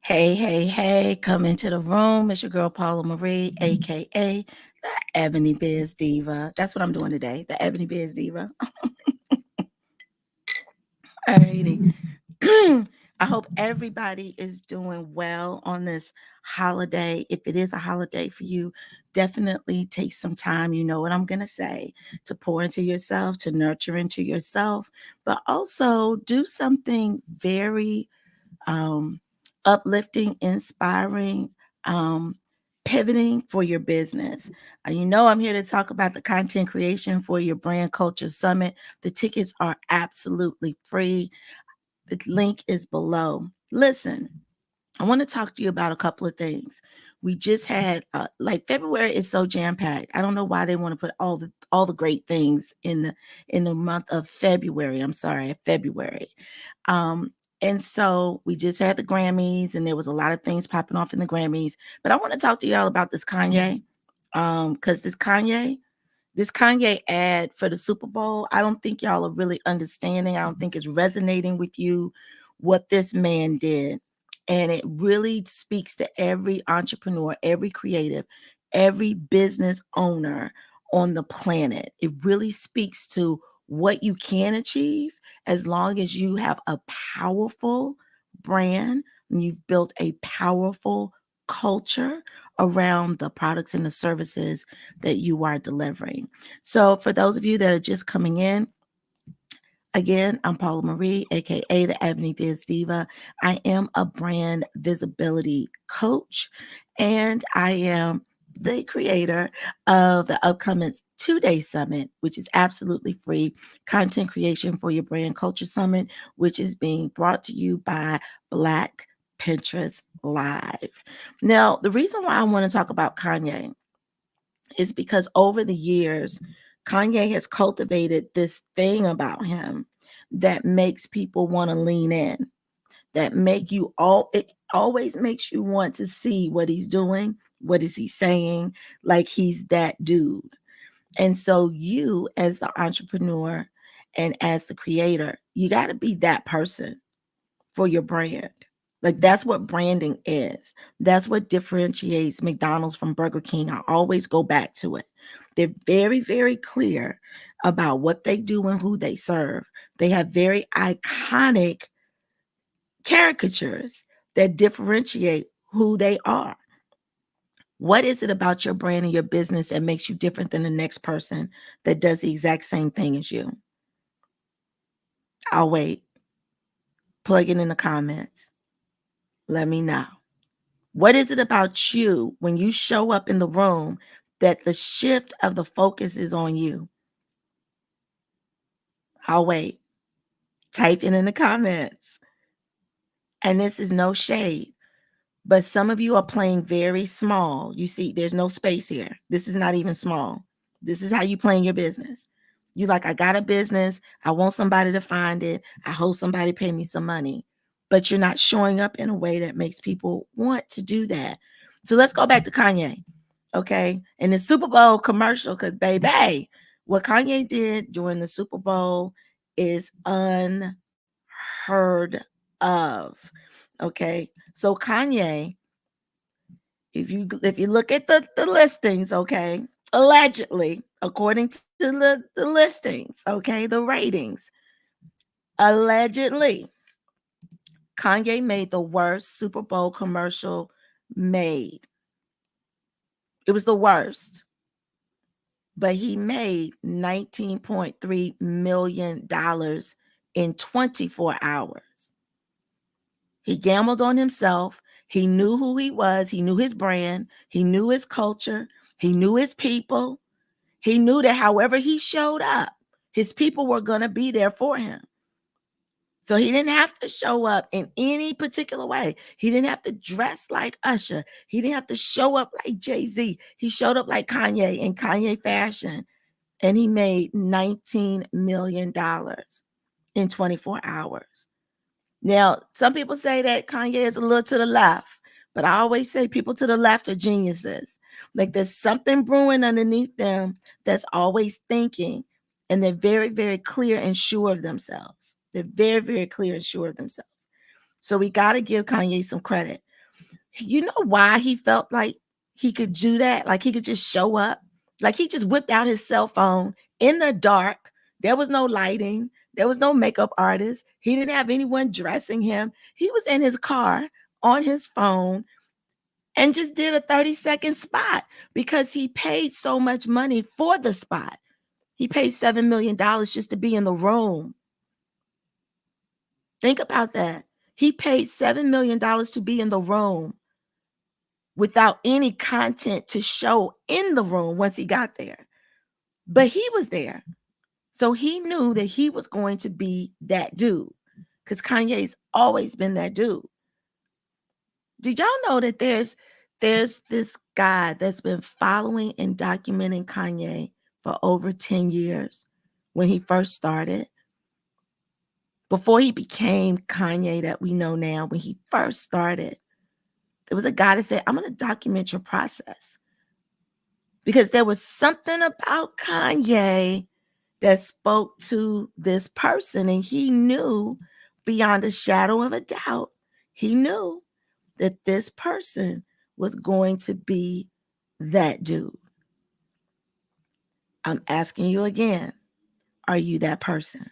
Hey, hey, hey, come into the room. It's your girl Paula Marie, aka the Ebony Biz Diva. That's what I'm doing today, the Ebony Biz Diva. Alrighty. I hope everybody is doing well on this holiday. If it is a holiday for you, definitely take some time. You know what I'm going to say, to pour into yourself, to nurture into yourself, but also do something very um, uplifting, inspiring, um, pivoting for your business. You know, I'm here to talk about the content creation for your brand culture summit. The tickets are absolutely free. The link is below. Listen, I want to talk to you about a couple of things. We just had like February is so jam packed. I don't know why they want to put all the great things in the month of February. I'm sorry, February. Um, and so we just had the Grammys, and there was a lot of things popping off in the Grammys. But I want to talk to y'all about this Kanye, because this Kanye ad for the Super Bowl, I don't think y'all are really understanding. I don't think it's resonating with you what this man did. And it really speaks to every entrepreneur, every creative, every business owner on the planet. It really speaks to what you can achieve as long as you have a powerful brand and you've built a powerful culture around the products and the services that you are delivering. So, for those of you that are just coming in, again, I'm Paula Marie, aka the Ebony Biz Diva. I am a brand visibility coach, and I am the creator of the upcoming 2-day summit, which is absolutely free content creation for your brand culture summit, which is being brought to you by Black Pinterest Live. Now, the reason why I want to talk about Kanye is because over the years, Kanye has cultivated this thing about him that makes people want to lean in, that make you all, it always makes you want to see what he's doing, what is he saying, like he's that dude. And so you as the entrepreneur and as the creator, you got to be that person for your brand. Like that's what branding is. That's what differentiates McDonald's from Burger King. I always go back to it. They're very, very clear about what they do and who they serve. They have very iconic caricatures that differentiate who they are. What is it about your brand and your business that makes you different than the next person that does the exact same thing as you? I'll wait. Plug it in the comments. Let me know. What is it about you when you show up in the room that the shift of the focus is on you? I'll wait. Type it in the comments. And this is no shade, but some of you are playing very small. You see, there's no space here. This is not even small. This is how you plan your business. You like, I got a business. I want somebody to find it. I hope somebody pay me some money. But you're not showing up in a way that makes people want to do that. So let's go back to Kanye. Okay. And the Super Bowl commercial, because baby, what Kanye did during the Super Bowl is unheard of. Okay. So Kanye, if you look at the listings, okay, allegedly, according to the listings, okay, the ratings, allegedly, Kanye made the worst Super Bowl commercial made. It was the worst. But he made $19.3 million in 24 hours. He gambled on himself. He knew who he was. He knew his brand. He knew his culture. He knew his people. He knew that however he showed up, his people were going to be there for him. So he didn't have to show up in any particular way. He didn't have to dress like Usher. He didn't have to show up like Jay-Z. He showed up like Kanye in Kanye fashion. And he made $19 million in 24 hours. Now, some people say that Kanye is a little to the left, but I always say people to the left are geniuses. Like there's something brewing underneath them that's always thinking, and they're very, very clear and sure of themselves. They're very, very clear and sure of themselves. So we got to give Kanye some credit. You know why he felt like he could do that? Like he could just show up? Like he just whipped out his cell phone in the dark. There was no lighting. There was no makeup artist. He didn't have anyone dressing him. He was in his car on his phone and just did a 30-second spot because he paid so much money for the spot. He paid $7 million just to be in the room. Think about that. He paid $7 million to be in the room without any content to show in the room once he got there. But he was there. So he knew that he was going to be that dude because Kanye's always been that dude. Did y'all know that there's this guy that's been following and documenting Kanye for over 10 years when he first started? Before he became Kanye that we know now, when he first started, there was a guy that said, I'm going to document your process. Because there was something about Kanye that spoke to this person, and he knew beyond a shadow of a doubt, he knew that this person was going to be that dude. I'm asking you again, are you that person?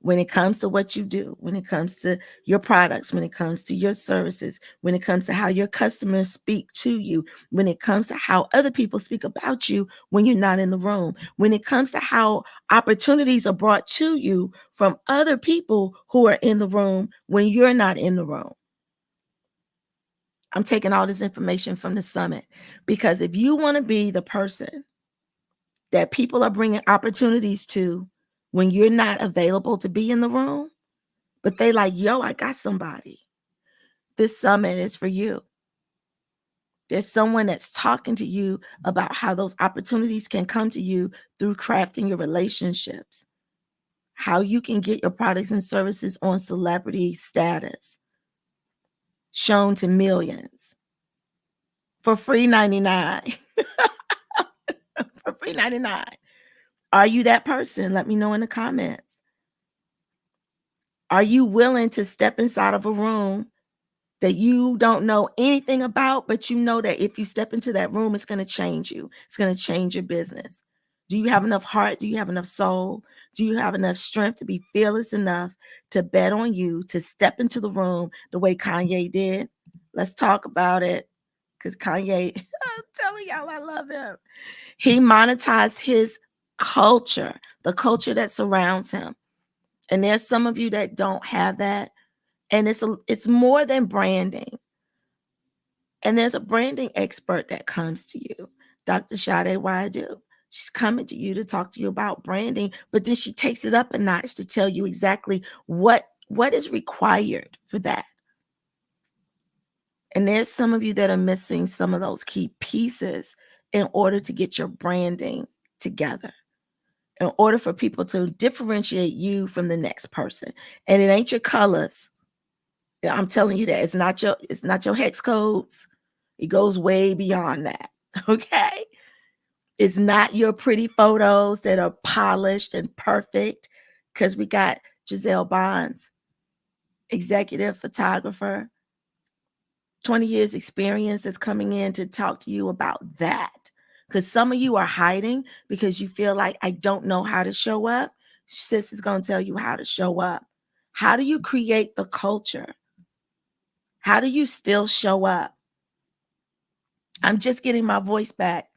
When it comes to what you do, when it comes to your products, when it comes to your services, when it comes to how your customers speak to you, when it comes to how other people speak about you when you're not in the room, when it comes to how opportunities are brought to you from other people who are in the room when you're not in the room. I'm taking all this information from the summit because if you want to be the person that people are bringing opportunities to when you're not available to be in the room, but they like, yo, I got somebody. This summit is for you. There's someone that's talking to you about how those opportunities can come to you through crafting your relationships, how you can get your products and services on celebrity status, shown to millions for free 99. For free 99. Are you that person? Let me know in the comments. Are you willing to step inside of a room that you don't know anything about, but you know that if you step into that room, it's going to change you. It's going to change your business. Do you have enough heart? Do you have enough soul? Do you have enough strength to be fearless enough to bet on you, to step into the room the way Kanye did? Let's talk about it because Kanye, I'm telling y'all, I love him. He monetized his culture, the culture that surrounds him. And there's some of you that don't have that. And it's more than branding. And there's a branding expert that comes to you, Dr. Sade Wadu. She's coming to you to talk to you about branding, but then she takes it up a notch to tell you exactly what is required for that. And there's some of you that are missing some of those key pieces in order to get your branding together, in order for people to differentiate you from the next person. And it ain't your colors. I'm telling you that it's not your hex codes. It goes way beyond that. Okay. It's not your pretty photos that are polished and perfect. Because we got Giselle Bonds, executive photographer, 20 years experience is coming in to talk to you about that. Because some of you are hiding because you feel like I don't know how to show up. Sis is going to tell you how to show up. How do you create the culture? How do you still show up? I'm just getting my voice back.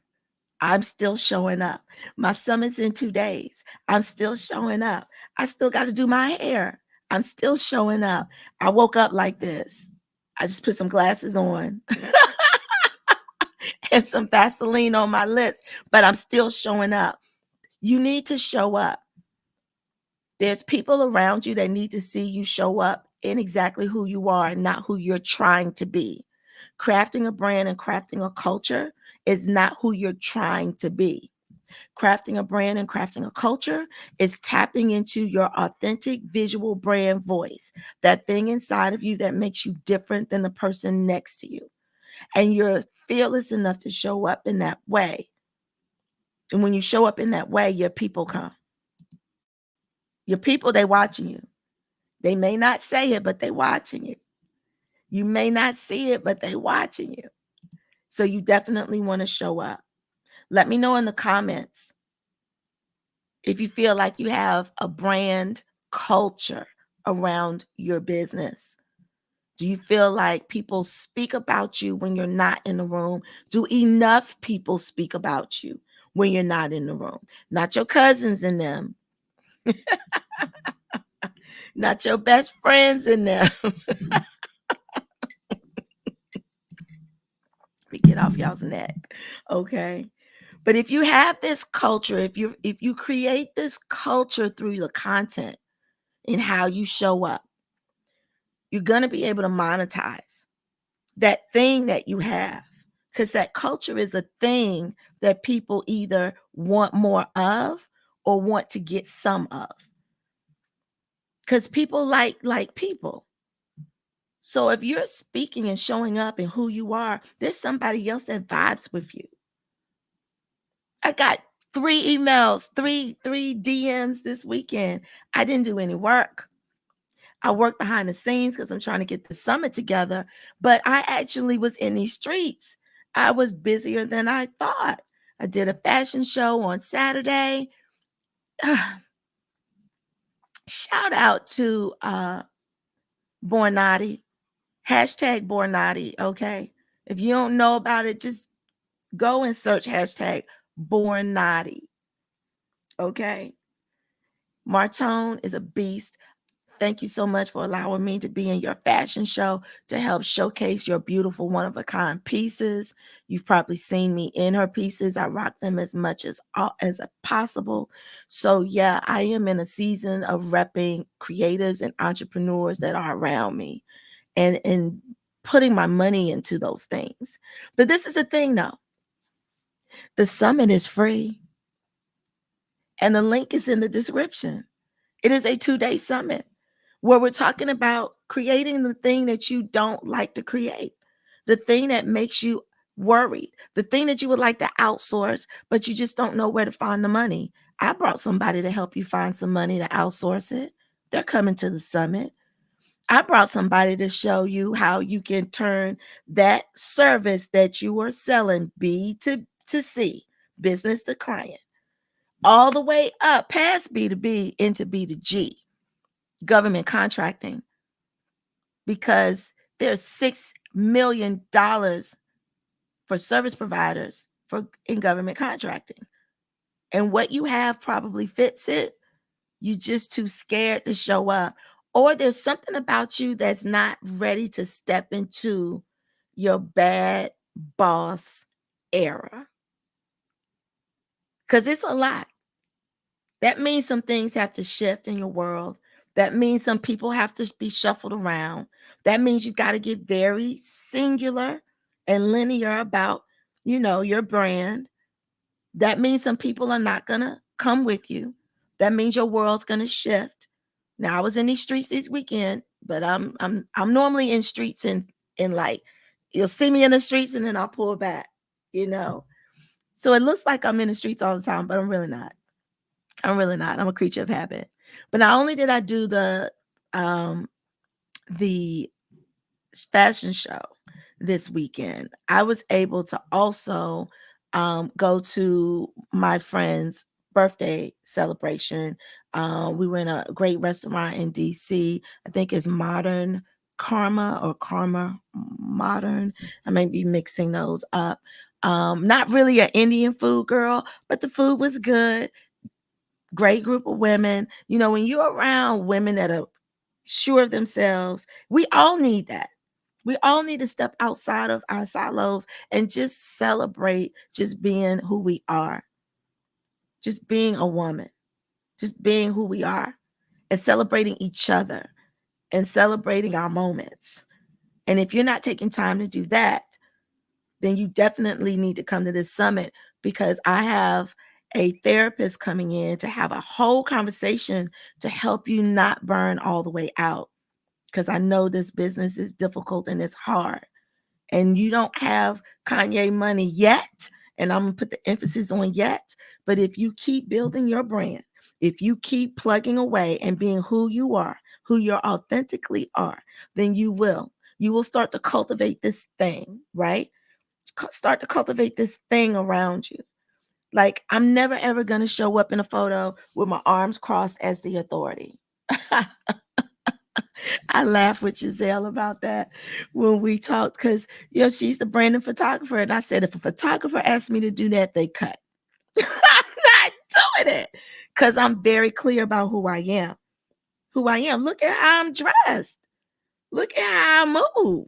I'm still showing up. My summit's in 2 days. I'm still showing up. I still got to do my hair. I'm still showing up. I woke up like this. I just put some glasses on and some Vaseline on my lips, but I'm still showing up. You need to show up. There's people around you that need to see you show up in exactly who you are, not who you're trying to be. Crafting a brand and crafting a culture is not who you're trying to be. Crafting a brand and crafting a culture is tapping into your authentic visual brand voice, that thing inside of you that makes you different than the person next to you. And you're fearless enough to show up in that way. And when you show up in that way, your people come. Your people, they watching you. They may not say it, but they watching you. You may not see it, but they watching you. So you definitely want to show up. Let me know in the comments if you feel like you have a brand culture around your business. Do you feel like people speak about you when you're not in the room? Do enough people speak about you when you're not in the room? Not your cousins in them, not your best friends in them. Let me get off y'all's neck. Okay. But if you have this culture, if you create this culture through the content and how you show up, you're going to be able to monetize that thing that you have, because that culture is a thing that people either want more of or want to get some of, because people like people. So if you're speaking and showing up and who you are, there's somebody else that vibes with you. I got 3 emails, three DMs this weekend. I didn't do any work. I worked behind the scenes because I'm trying to get the summit together, but I actually was in these streets. I was busier than I thought. I did a fashion show on Saturday. Shout out to Bornati, hashtag Bornati. Okay. If you don't know about it, just go and search hashtag Bornati. Okay. Martone is a beast. Thank you so much for allowing me to be in your fashion show to help showcase your beautiful one-of-a-kind pieces. You've probably seen me in her pieces. I rock them as much as possible. So yeah, I am in a season of repping creatives and entrepreneurs that are around me and putting my money into those things. But this is the thing though. The summit is free and the link is in the description. It is a 2-day summit where we're talking about creating the thing that you don't like to create, the thing that makes you worried, the thing that you would like to outsource, but you just don't know where to find the money. I brought somebody to help you find some money to outsource it. They're coming to the summit. I brought somebody to show you how you can turn that service that you are selling B to C, business to client, all the way up past B2B into B2G, government contracting, because there's $6 million for service providers in government contracting. And what you have probably fits it. You're just too scared to show up. Or there's something about you that's not ready to step into your bad boss era. Because it's a lot. That means some things have to shift in your world. That means some people have to be shuffled around. That means you've got to get very singular and linear about, your brand. That means some people are not going to come with you. That means your world's going to shift. Now, I was in these streets this weekend, but I'm normally in streets in like, you'll see me in the streets and then I'll pull back. So it looks like I'm in the streets all the time, but I'm really not. I'm really not. I'm a creature of habit. But not only did I do the fashion show this weekend, I was able to also go to my friend's birthday celebration. We were in a great restaurant in DC. I think it's Modern Karma or Karma Modern. I may be mixing those up. Not really an Indian food girl, but the food was good. Great group of women. When you're around women that are sure of themselves, we all need that. We all need to step outside of our silos and just celebrate just being who we are, just being a woman, just being who we are, and celebrating each other and celebrating our moments. And if you're not taking time to do that, then you definitely need to come to this summit, because I have a therapist coming in to have a whole conversation to help you not burn all the way out. Because I know this business is difficult and it's hard. And you don't have Kanye money yet. And I'm going to put the emphasis on yet. But if you keep building your brand, if you keep plugging away and being who you are, who you authentically are, then you will. You will start to cultivate this thing, right? Start to cultivate this thing around you. Like, I'm never ever going to show up in a photo with my arms crossed as the authority. I laugh with Giselle about that when we talked because, she's the branding photographer. And I said, if a photographer asked me to do that, they cut. I'm not doing it because I'm very clear about who I am. Who I am. Look at how I'm dressed. Look at how I move.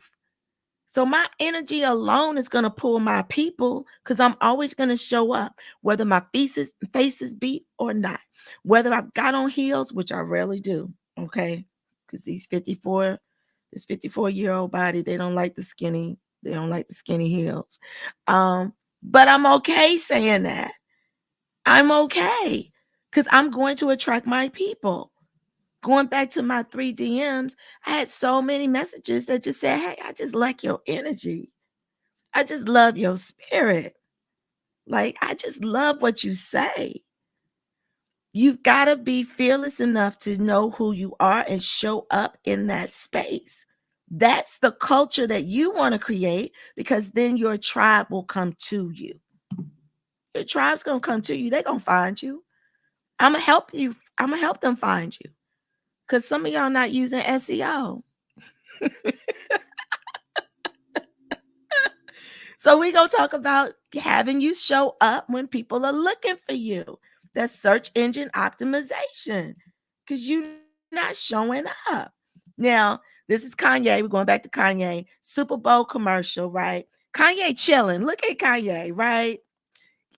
So my energy alone is going to pull my people because I'm always going to show up, whether my faces beat or not. Whether I've got on heels, which I rarely do, okay? Because this 54-year-old body, they don't like the skinny heels. But I'm okay saying that. I'm okay because I'm going to attract my people. Going back to my 3 DMs, I had so many messages that just said, hey, I just like your energy. I just love your spirit. Like, I just love what you say. You've got to be fearless enough to know who you are and show up in that space. That's the culture that you want to create because then your tribe will come to you. Your tribe's going to come to you. They're going to find you. I'm going to help you. I'm going to help them find you because some of y'all not using SEO. So we're going to talk about having you show up when people are looking for you. That's search engine optimization because you're not showing up. Now, this is Kanye. We're going back to Kanye. Super Bowl commercial, right? Kanye chilling. Look at Kanye, right?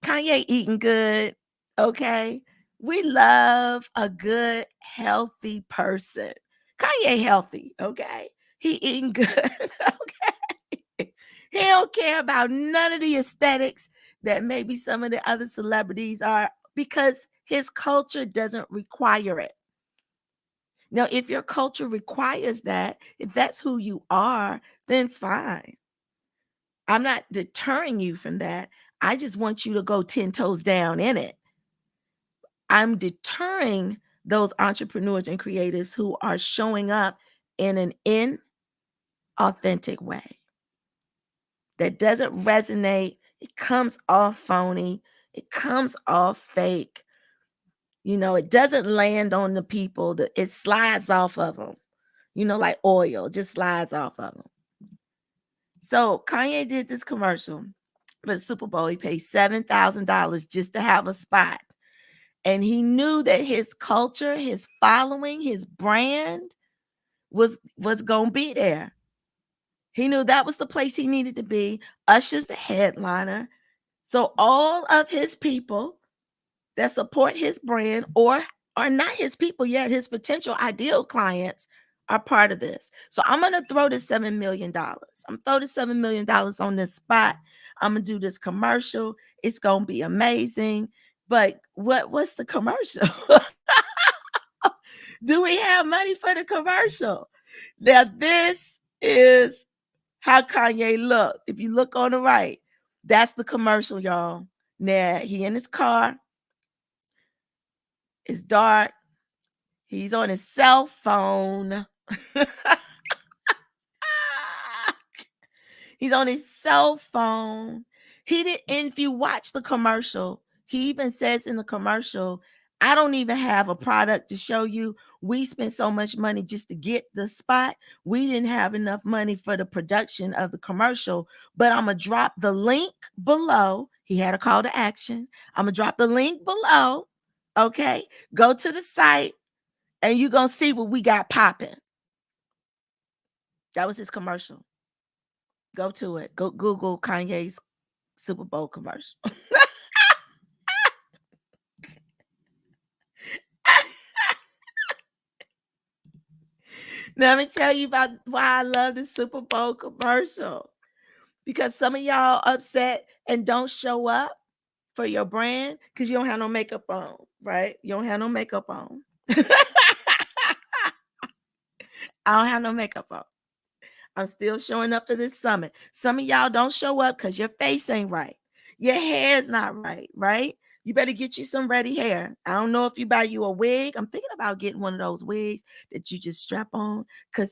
Kanye eating good. Okay. We love a good, healthy person. Kanye healthy. Okay. He eating good. Okay. He don't care about none of the aesthetics that maybe some of the other celebrities are because his culture doesn't require it. Now, if your culture requires that, if that's who you are, then fine. I'm not deterring you from that. I just want you to go 10 toes down in it. I'm deterring those entrepreneurs and creatives who are showing up in an inauthentic way that doesn't resonate. It comes off phony. It comes off fake. It doesn't land on the people. It slides off of them. Like oil, just slides off of them. So Kanye did this commercial for the Super Bowl. He paid $7,000 just to have a spot. And he knew that his culture, his following, his brand was going to be there. He knew that was the place he needed to be. Usher's the headliner. So all of his people that support his brand or are not his people yet, his potential ideal clients are part of this. So I'm going to throw this $7 million. I'm throw this $7 million on this spot. I'm going to do this commercial. It's going to be amazing. But what's the commercial? Do we have money for the commercial? Now, this is how Kanye looked. If you look on the right, that's the commercial, y'all. Now, he in his car. It's dark. He's on his cell phone. He's on his cell phone. He did, and if you watch the commercial, he even says in the commercial, I don't even have a product to show you. We spent so much money just to get the spot. We didn't have enough money for the production of the commercial, but I'm going to drop the link below. He had a call to action. I'm going to drop the link below. Okay. Go to the site and you're going to see what we got popping. That was his commercial. Go to it. Go Google Kanye's Super Bowl commercial. Now, let me tell you about why I love the Super Bowl commercial. Because some of y'all upset and don't show up for your brand because you don't have no makeup on, right? You don't have no makeup on. I don't have no makeup on. I'm still showing up for this summit. Some of y'all don't show up because your face ain't right. Your hair is not right, right? You better get you some ready hair. I don't know if you buy you a wig. I'm thinking about getting one of those wigs that you just strap on because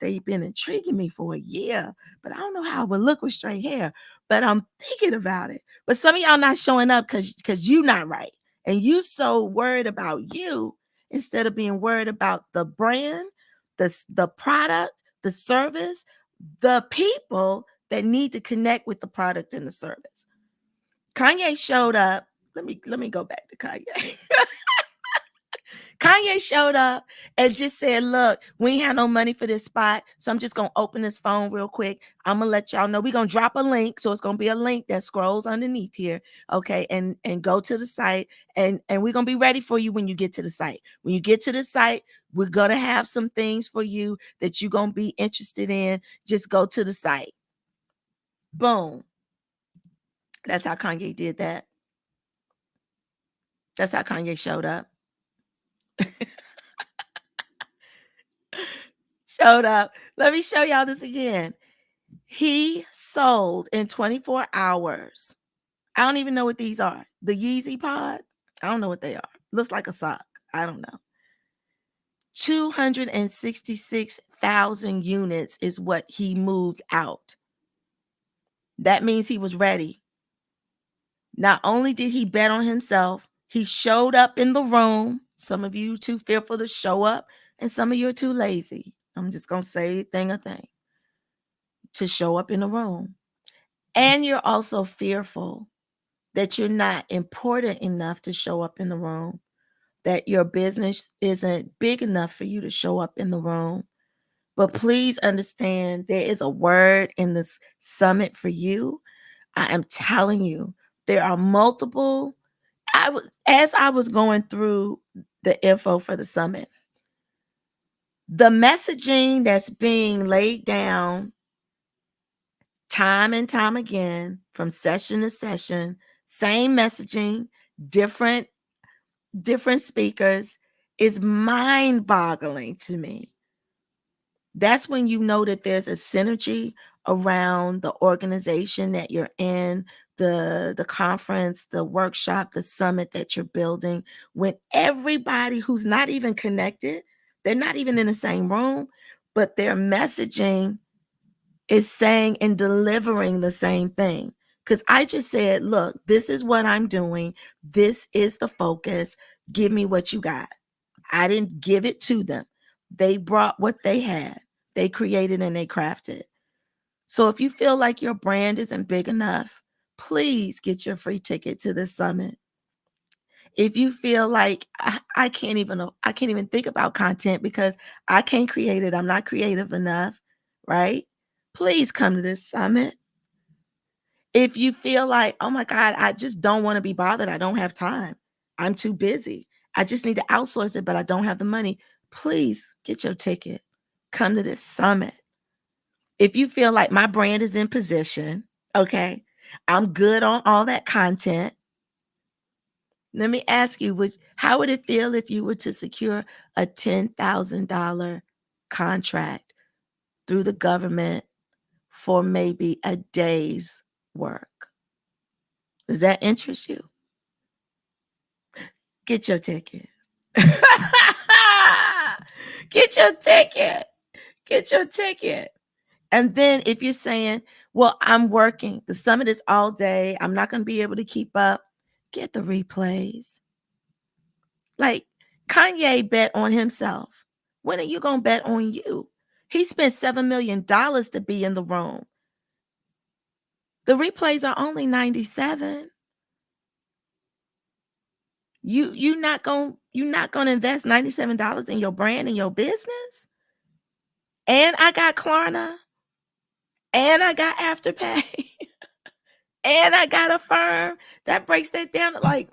they've been intriguing me for a year. But I don't know how it would look with straight hair. But I'm thinking about it. But some of y'all not showing up because you not right. And you so worried about you instead of being worried about the brand, the product, the service, the people that need to connect with the product and the service. Kanye showed up. Let me go back to Kanye. Kanye showed up and just said, "Look, we ain't have no money for this spot, so I'm just gonna open this phone real quick. I'm gonna let y'all know. We're gonna drop a link, so it's gonna be a link that scrolls underneath here, okay? And go to the site, and we're gonna be ready for you when you get to the site. When you get to the site, we're gonna have some things for you that you're gonna be interested in. Just go to the site. Boom. That's how Kanye did that. That's how Kanye showed up. Showed up. Let me show y'all this again. He sold in 24 hours. I don't even know what these are. The Yeezy Pod. I don't know what they are. Looks like a sock. I don't know. 266,000 units is what he moved out. That means he was ready. Not only did he bet on himself, he showed up in the room. Some of you too fearful to show up, and some of you are too lazy. I'm just going to say a thing to show up in the room. And you're also fearful that you're not important enough to show up in the room, that your business isn't big enough for you to show up in the room. But please understand there is a word in this summit for you. I am telling you, there are multiple. As I was going through the info for the summit, the messaging that's being laid down time and time again from session to session, same messaging, different speakers, is mind-boggling to me. That's when you know that there's a synergy around the organization that you're in, the conference, the workshop, the summit that you're building, when everybody who's not even connected, they're not even in the same room, but their messaging is saying and delivering the same thing. Because I just said, look, this is what I'm doing. This is the focus. Give me what you got. I didn't give it to them. They brought what they had. They created and they crafted. So if you feel like your brand isn't big enough, please get your free ticket to this summit. If you feel like I can't even think about content because I can't create it, I'm not creative enough, right? Please come to this summit. If you feel like, oh my God, I just don't want to be bothered, I don't have time, I'm too busy, I just need to outsource it, but I don't have the money, please get your ticket. Come to this summit. If you feel like my brand is in position, okay, I'm good on all that content. Let me ask you, how would it feel if you were to secure a $10,000 contract through the government for maybe a day's work? Does that interest you? Get your ticket. Get your ticket. Get your ticket. And then if you're saying, well, I'm working, the summit is all day, I'm not going to be able to keep up, get the replays. Like Kanye bet on himself. When are you going to bet on you? He spent $7 million to be in the room. The replays are only 97. You're not going to invest $97 in your brand and your business? And I got Klarna, and I got Afterpay, and I got a firm that breaks that down to like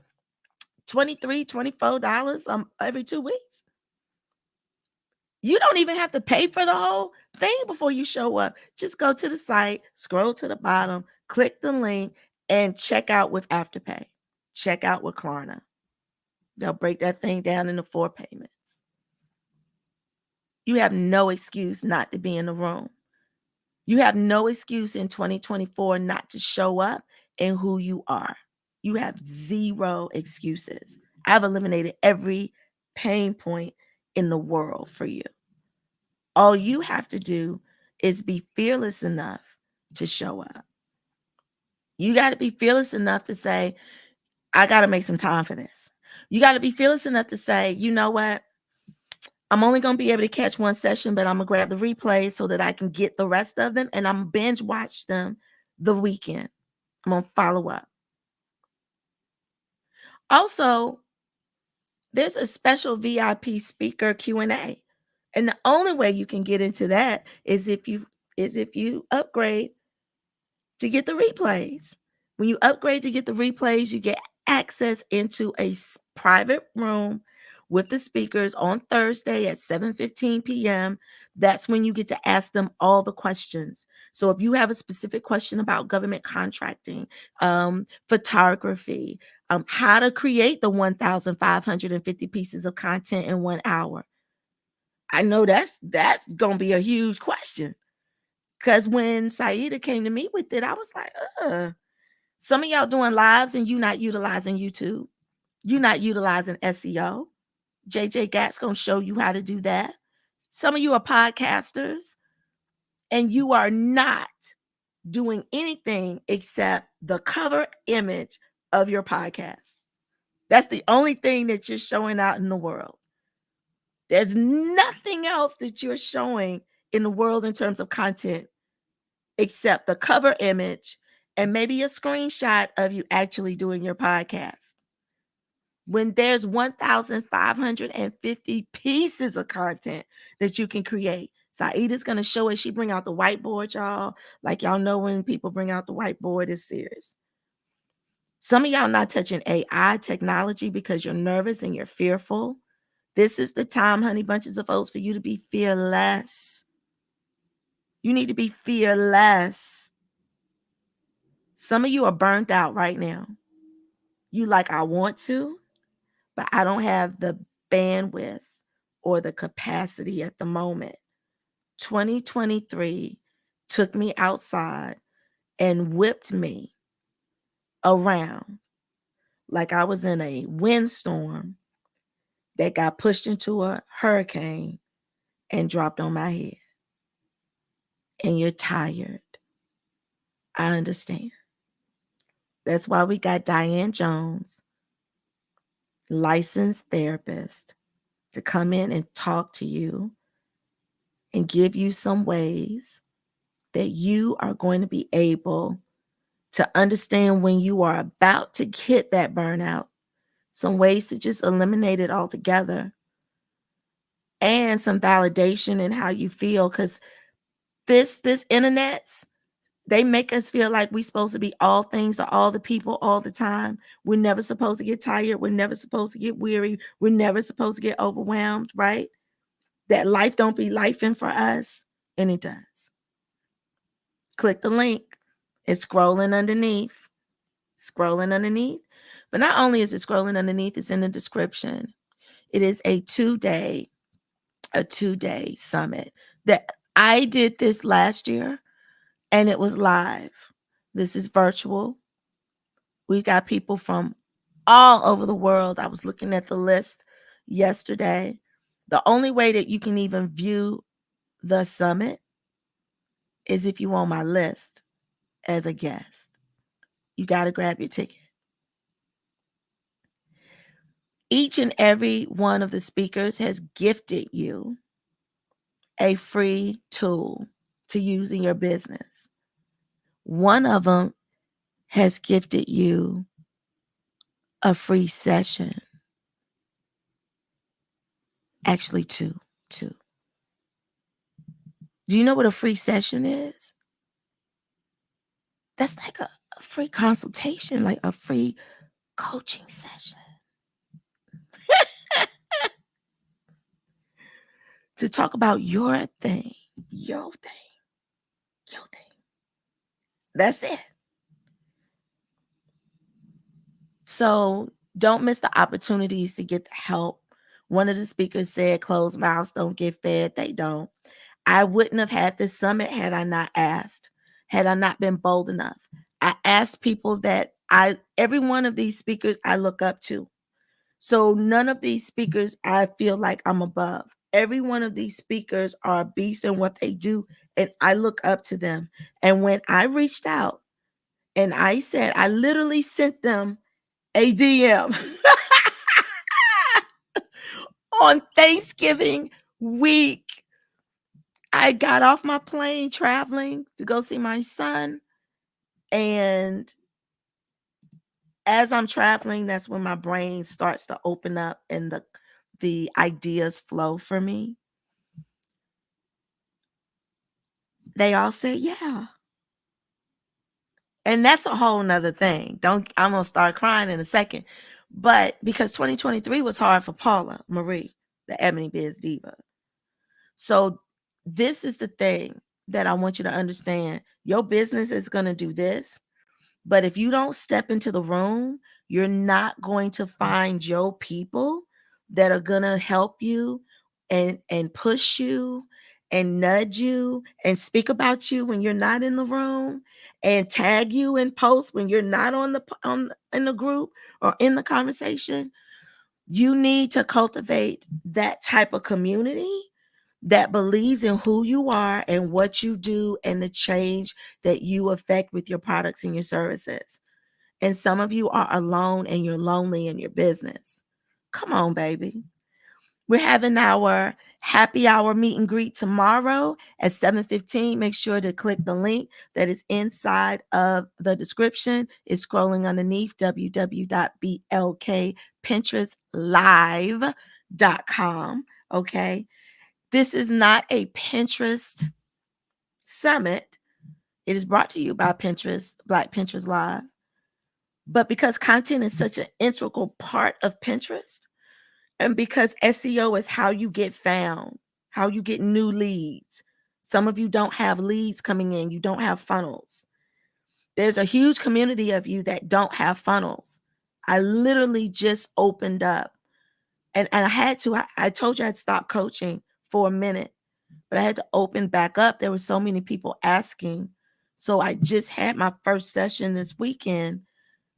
$23, $24 every 2 weeks. You don't even have to pay for the whole thing before you show up. Just go to the site, scroll to the bottom, click the link, and check out with Afterpay. Check out with Klarna. They'll break that thing down into 4 payments. You have no excuse not to be in the room. You have no excuse in 2024 not to show up in who you are. You have zero excuses. I've eliminated every pain point in the world for you. All you have to do is be fearless enough to show up. You got to be fearless enough to say, I got to make some time for this. You got to be fearless enough to say, you know what? I'm only going to be able to catch one session, but I'm going to grab the replays so that I can get the rest of them, and I'm binge watch them the weekend. I'm going to follow up. Also, there's a special VIP speaker Q&A. And the only way you can get into that is if you upgrade to get the replays. When you upgrade to get the replays, you get access into a private room with the speakers on Thursday at 7:15 p.m. That's when you get to ask them all the questions. So if you have a specific question about government contracting, photography, how to create the 1,550 pieces of content in 1 hour, I know that's gonna be a huge question. Because when Saida came to me with it, I was like, some of y'all doing lives and you not utilizing YouTube. You not utilizing SEO. JJ Gat's gonna show you how to do that. Some of you are podcasters and you are not doing anything except the cover image of your podcast. That's the only thing that you're showing out in the world. There's nothing else that you're showing in the world in terms of content except the cover image and maybe a screenshot of you actually doing your podcast. When there's 1,550 pieces of content that you can create. Saida's going to show it. She bring out the whiteboard, y'all. Like y'all know when people bring out the whiteboard, it's serious. Some of y'all not touching AI technology because you're nervous and you're fearful. This is the time, honey bunches of oats, for you to be fearless. You need to be fearless. Some of you are burnt out right now. You like, I want to, but I don't have the bandwidth or the capacity at the moment. 2023 took me outside and whipped me around like I was in a windstorm that got pushed into a hurricane and dropped on my head. And you're tired. I understand. That's why we got Diane Jones, licensed therapist, to come in and talk to you and give you some ways that you are going to be able to understand when you are about to hit that burnout, some ways to just eliminate it altogether, and some validation in how you feel. Because this internets, they make us feel like we're supposed to be all things to all the people all the time. We're never supposed to get tired. We're never supposed to get weary. We're never supposed to get overwhelmed, right? That life don't be lifing for us, and it does. Click the link. It's scrolling underneath. Scrolling underneath. But not only is it scrolling underneath, it's in the description. It is a two-day summit that I did this last year, and it was live. This is virtual. We've got people from all over the world. I was looking at the list yesterday. The only way that you can even view the summit is if you're on my list as a guest. You got to grab your ticket. Each and every one of the speakers has gifted you a free tool to use in your business. One of them has gifted you a free session. Actually, two. Do you know what a free session is? That's like a free consultation, like a free coaching session. To talk about your thing. That's it. So don't miss the opportunities to get the help. One of the speakers said, closed mouths don't get fed. They don't. I wouldn't have had this summit had I not asked, had I not been bold enough. I asked people that Every one of these speakers I look up to. So none of these speakers I feel like I'm above. Every one of these speakers are beasts in what they do, and I look up to them. And when I reached out and I literally sent them a DM on Thanksgiving week. I got off my plane traveling to go see my son. And as I'm traveling, that's when my brain starts to open up and the ideas flow for me. They all said, yeah. And that's a whole nother thing. I'm gonna start crying in a second. But because 2023 was hard for Paula Marie, the Ebony Biz Diva. So this is the thing that I want you to understand. Your business is gonna do this. But if you don't step into the room, you're not going to find your people that are going to help you and push you and nudge you and speak about you when you're not in the room and tag you in posts when you're not in the group or in the conversation. You need to cultivate that type of community that believes in who you are and what you do and the change that you affect with your products and your services. And some of you are alone and you're lonely in your business. Come on, baby. We're having our happy hour meet and greet tomorrow at 7:15. Make sure to click the link that is inside of the description. It's scrolling underneath www.bpinterestlive.com. Okay. This is not a Pinterest summit. It is brought to you by Pinterest, Black Pinterest Live. But because content is such an integral part of Pinterest, and because SEO is how you get found, how you get new leads. Some of you don't have leads coming in, you don't have funnels. There's a huge community of you that don't have funnels. I literally just opened up and I had to, I told you I'd stop coaching for a minute, but I had to open back up. There were so many people asking. So I just had my first session this weekend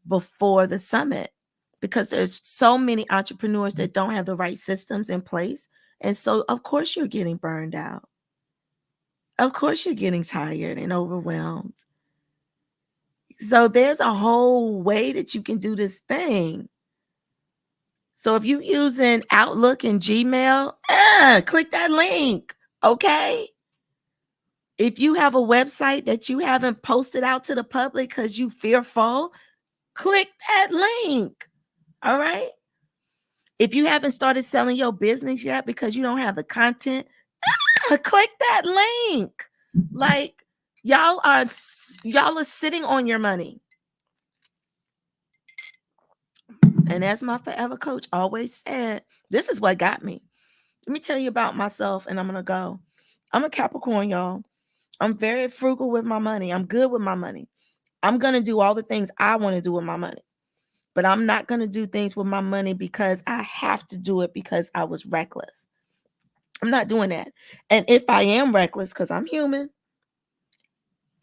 before the summit because there's so many entrepreneurs that don't have the right systems in place. And so, of course, you're getting burned out. Of course, you're getting tired and overwhelmed. So, there's a whole way that you can do this thing. So, if you're using Outlook and Gmail, click that link. Okay. If you have a website that you haven't posted out to the public because you fearful, click that link. All right. If you haven't started selling your business yet because you don't have the content, click that link. Like y'all are sitting on your money. And as my forever coach always said, this is what got me. Let me tell you about myself and I'm going to go. I'm a Capricorn, y'all. I'm very frugal with my money. I'm good with my money. I'm going to do all the things I want to do with my money. But I'm not going to do things with my money because I have to do it because I was reckless. I'm not doing that. And if I am reckless, because I'm human,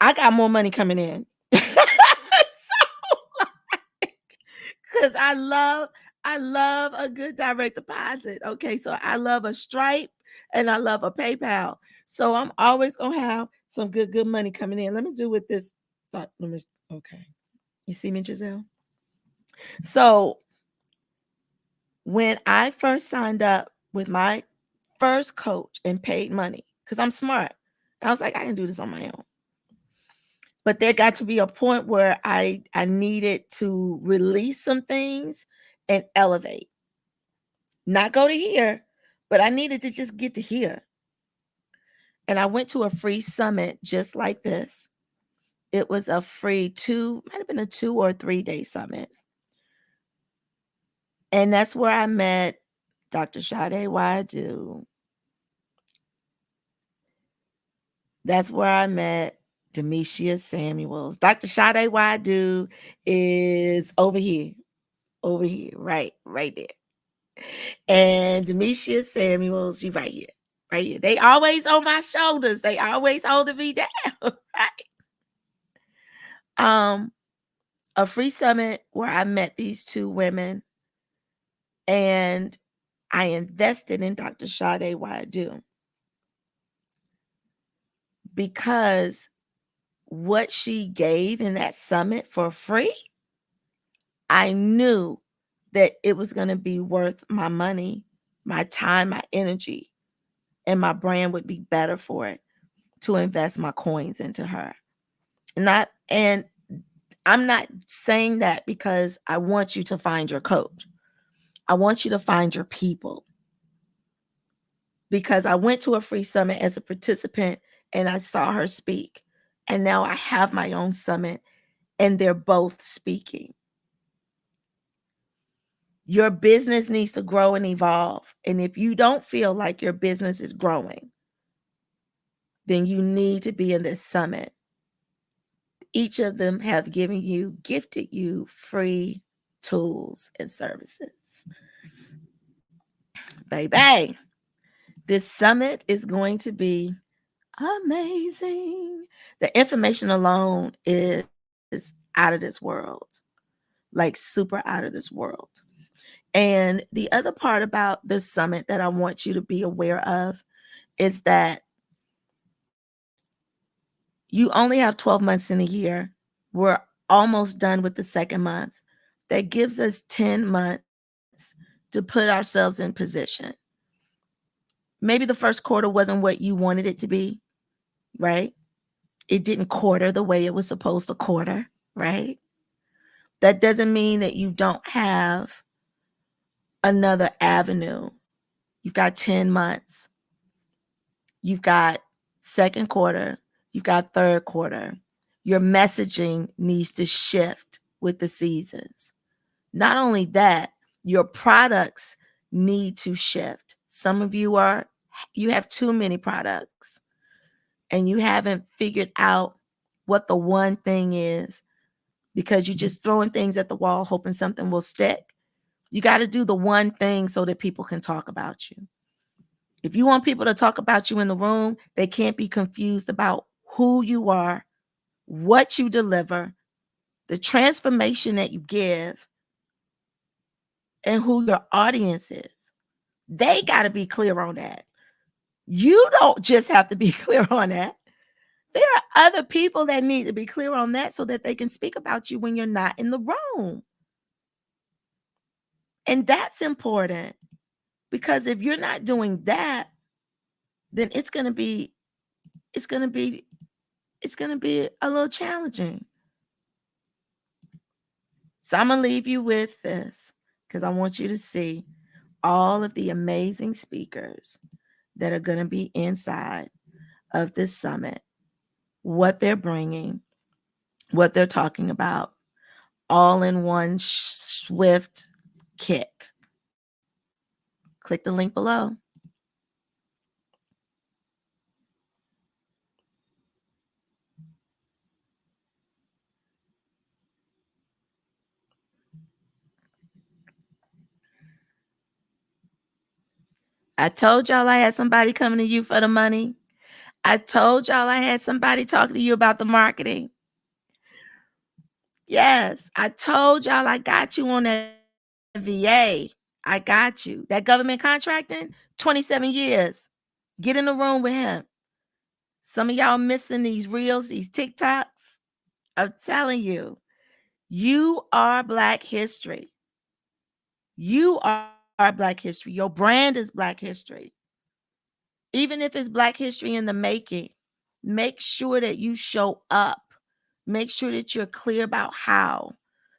I got more money coming in. Because I love a good direct deposit. Okay. So I love a Stripe and I love a PayPal. So I'm always gonna have some good money coming in. Let me do with this. Okay. You see me, Giselle? So when I first signed up with my first coach and paid money, because I'm smart, I was like, I can do this on my own. But there got to be a point where I needed to release some things and elevate. Not go to here, but I needed to just get to here. And I went to a free summit just like this. It was a free might have been a 2 or 3 day summit. And that's where I met Dr. Sade Wadu. That's where I met Demetia Samuels. Dr. Sade Wadu is over here, right there. And Demetia Samuels, she right here, right here. They always on my shoulders. They always holding me down, right? a free summit where I met these two women and I invested in Dr. Sade Wadu because what she gave in that summit for free, I knew that it was going to be worth my money, my time, my energy, and my brand would be better for it to invest my coins into her. And I'm not saying that because I want you to find your coach. I want you to find your people because I went to a free summit as a participant and I saw her speak. And now I have my own summit and they're both speaking. Your business needs to grow and evolve. And if you don't feel like your business is growing, then you need to be in this summit. Each of them have gifted you free tools and services. Baby, this summit is going to be amazing. The information alone is out of this world, like super out of this world. And the other part about this summit that I want you to be aware of is that you only have 12 months in a year. We're almost done with the second month. That gives us 10 months to put ourselves in position. Maybe the first quarter wasn't what you wanted it to be, right? It didn't quarter the way it was supposed to quarter, right? That doesn't mean that you don't have another avenue. You've got 10 months. You've got second quarter. You've got third quarter. Your messaging needs to shift with the seasons. Not only that, your products need to shift. Some of you have too many products and you haven't figured out what the one thing is because you're just throwing things at the wall hoping something will stick. You got to do the one thing so that people can talk about you. If you want people to talk about you in the room, they can't be confused about who you are, what you deliver, the transformation that you give, and who your audience is. They got to be clear on that. You don't just have to be clear on that. There are other people that need to be clear on that so that they can speak about you when you're not in the room. And that's important because if you're not doing that, then it's going to be a little challenging. So I'm going to leave you with this because I want you to see all of the amazing speakers that are going to be inside of this summit, what they're bringing, what they're talking about, all in one swift kick. Click the link below. I told y'all I had somebody coming to you for the money. I told y'all I had somebody talking to you about the marketing. Yes, I told y'all I got you on that VA. I got you. That government contracting, 27 years. Get in the room with him. Some of y'all missing these reels, these TikToks. I'm telling you, you are Black history. You are Black history. Your brand is Black history. Even if it's Black history in the making, make sure that you show up. Make sure that you're clear about how.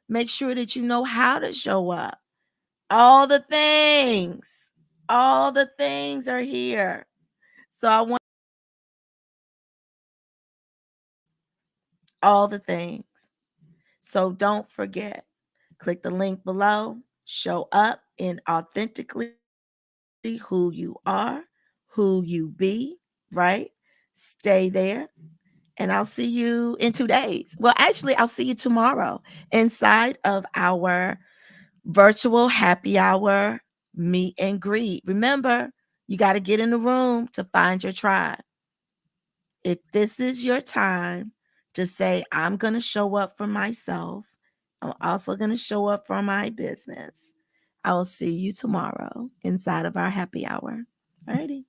Make sure that you know how to show up. All the things are here. So I want all the things. So don't forget, click the link below, show up in authentically who you are, who you be, right? Stay there. And I'll see you in 2 days. Well, actually, I'll see you tomorrow inside of our virtual happy hour meet and greet. Remember, you got to get in the room to find your tribe. If this is your time to say, I'm going to show up for myself I'm also going to show up for my business. I will see you tomorrow inside of our happy hour. Alrighty.